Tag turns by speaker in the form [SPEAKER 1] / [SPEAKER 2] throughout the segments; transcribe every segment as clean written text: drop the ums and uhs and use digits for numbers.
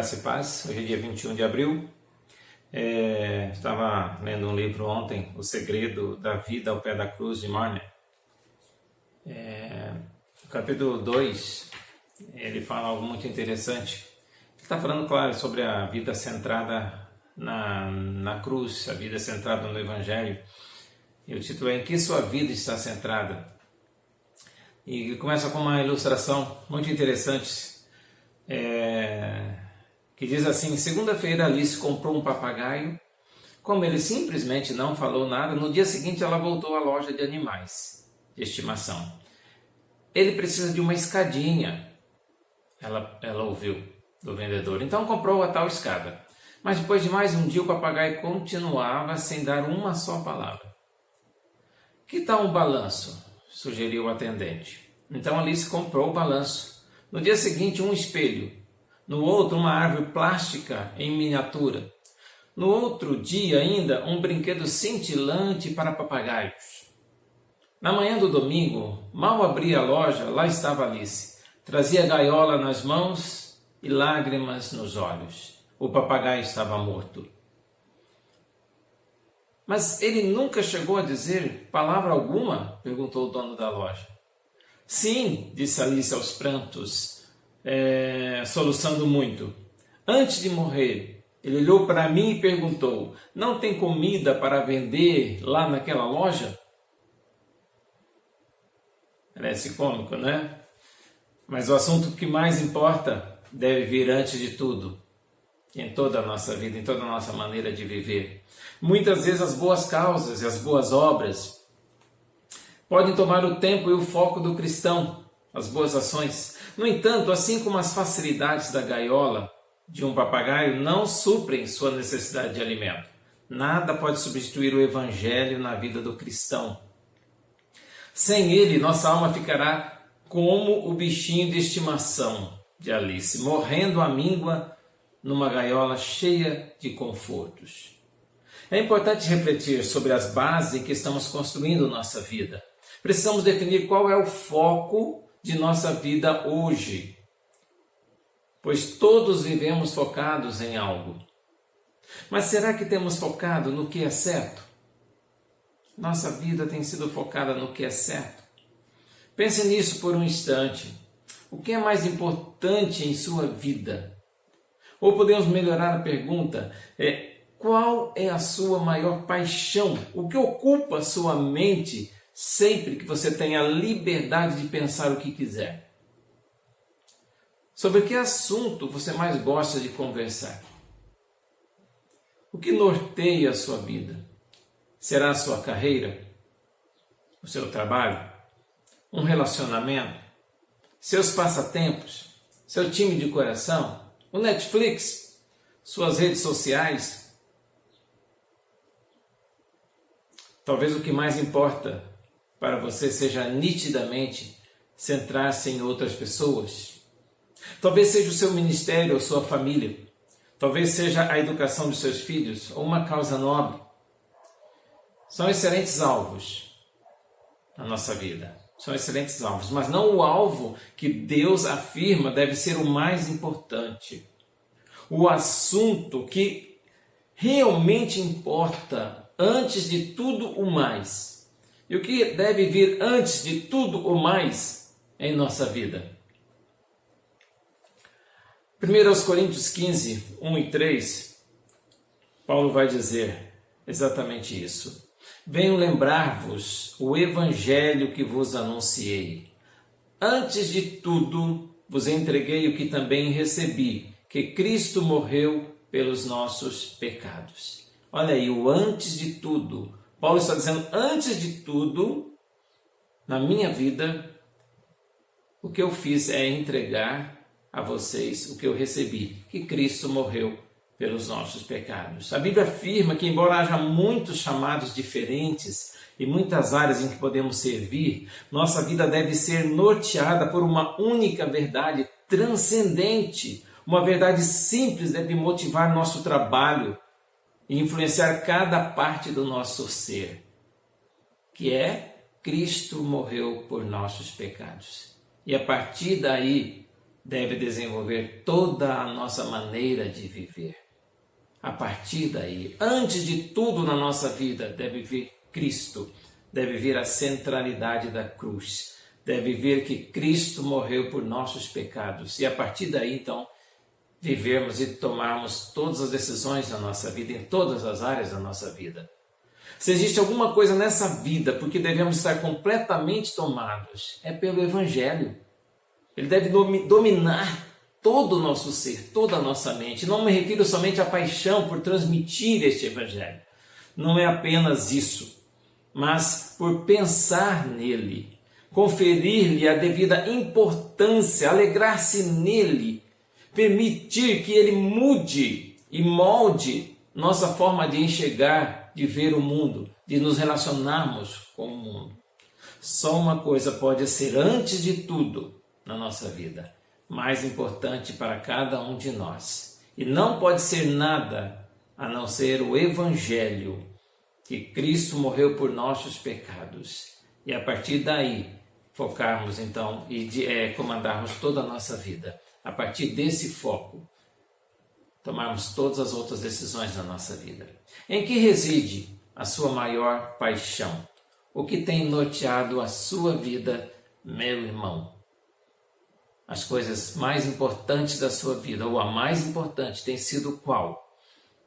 [SPEAKER 1] Graça e paz. Hoje é dia 21 de abril. Estava lendo um livro ontem, O Segredo da Vida ao Pé da Cruz, de Marner. No capítulo 2, ele fala algo muito interessante. Ele está falando, claro, sobre a vida centrada na cruz, a vida centrada no Evangelho. E o título é Em que sua vida está centrada? E começa com uma ilustração muito interessante, que diz assim: segunda-feira Alice comprou um papagaio. Como ele simplesmente não falou nada, no dia seguinte ela voltou à loja de animais de estimação. Ele precisa de uma escadinha, ela ouviu do vendedor, então comprou a tal escada. Mas depois de mais um dia o papagaio continuava sem dar uma só palavra. Que tal um balanço? Sugeriu o atendente. Então Alice comprou o balanço. No dia seguinte um espelho. No outro uma árvore plástica em miniatura. No outro dia ainda um brinquedo cintilante para papagaios. Na manhã do domingo, mal abria a loja, lá estava Alice. Trazia a gaiola nas mãos e lágrimas nos olhos. O papagaio estava morto. Mas ele nunca chegou a dizer palavra alguma? Perguntou o dono da loja. Sim, disse Alice aos prantos, soluçando muito. Antes de morrer, ele olhou para mim e perguntou: não tem comida para vender lá naquela loja? Parece cômico, né? Mas o assunto que mais importa deve vir antes de tudo, em toda a nossa vida, em toda a nossa maneira de viver. Muitas vezes as boas causas e as boas obras podem tomar o tempo e o foco do cristão, as boas ações. No entanto, assim como as facilidades da gaiola de um papagaio não suprem sua necessidade de alimento, nada pode substituir o Evangelho na vida do cristão. Sem ele, nossa alma ficará como o bichinho de estimação de Alice, morrendo à míngua numa gaiola cheia de confortos. É importante refletir sobre as bases em que estamos construindo nossa vida. Precisamos definir qual é o foco de nossa vida hoje, pois todos vivemos focados em algo. Mas será que temos focado no que é certo? Nossa vida tem sido focada no que é certo? Pense nisso por um instante. O que é mais importante em sua vida? Ou podemos melhorar a pergunta: qual é a sua maior paixão? O que ocupa a sua mente sempre que você tem a liberdade de pensar o que quiser? Sobre que assunto você mais gosta de conversar? O que norteia a sua vida? Será a sua carreira? O seu trabalho? Um relacionamento? Seus passatempos? Seu time de coração? O Netflix? Suas redes sociais? Talvez o que mais importa para você seja nitidamente centrar-se em outras pessoas. Talvez seja o seu ministério ou sua família. Talvez seja a educação dos seus filhos ou uma causa nobre. São excelentes alvos na nossa vida. São excelentes alvos, mas não o alvo que Deus afirma deve ser o mais importante. O assunto que realmente importa antes de tudo o mais. E o que deve vir antes de tudo o mais em nossa vida? 1 Coríntios 15, 1 e 3, Paulo vai dizer exatamente isso. Venho lembrar-vos o evangelho que vos anunciei. Antes de tudo, vos entreguei o que também recebi, que Cristo morreu pelos nossos pecados. Olha aí, o antes de tudo. Paulo está dizendo, antes de tudo, na minha vida, o que eu fiz é entregar a vocês o que eu recebi, que Cristo morreu pelos nossos pecados. A Bíblia afirma que, embora haja muitos chamados diferentes e muitas áreas em que podemos servir, nossa vida deve ser norteada por uma única verdade transcendente. Uma verdade simples deve motivar nosso trabalho e influenciar cada parte do nosso ser, que é Cristo morreu por nossos pecados. E a partir daí, deve desenvolver toda a nossa maneira de viver. A partir daí, antes de tudo na nossa vida, deve vir Cristo, deve vir a centralidade da cruz, deve vir que Cristo morreu por nossos pecados e a partir daí, então, vivermos e tomarmos todas as decisões da nossa vida, em todas as áreas da nossa vida. Se existe alguma coisa nessa vida porque devemos estar completamente tomados, é pelo Evangelho. Ele deve dominar todo o nosso ser, toda a nossa mente. Não me refiro somente à paixão por transmitir este Evangelho. Não é apenas isso, mas por pensar nele, conferir-lhe a devida importância, alegrar-se nele, permitir que ele mude e molde nossa forma de enxergar, de ver o mundo, de nos relacionarmos com o mundo. Só uma coisa pode ser, antes de tudo, na nossa vida, mais importante para cada um de nós. E não pode ser nada a não ser o Evangelho, que Cristo morreu por nossos pecados. E a partir daí, focarmos então e comandarmos toda a nossa vida. A partir desse foco, tomarmos todas as outras decisões na nossa vida. Em que reside a sua maior paixão? O que tem norteado a sua vida, meu irmão? As coisas mais importantes da sua vida, ou a mais importante, tem sido qual?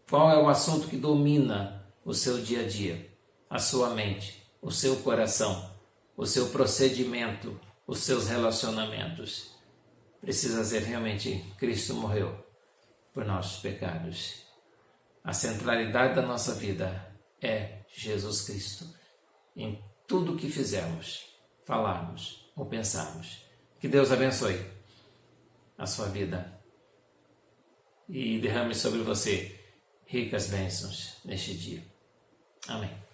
[SPEAKER 1] Qual é o assunto que domina o seu dia a dia? A sua mente, o seu coração, o seu procedimento, os seus relacionamentos. Precisa ser realmente Cristo morreu por nossos pecados. A centralidade da nossa vida é Jesus Cristo. Em tudo que fizermos, falarmos ou pensarmos. Que Deus abençoe a sua vida e derrame sobre você ricas bênçãos neste dia. Amém.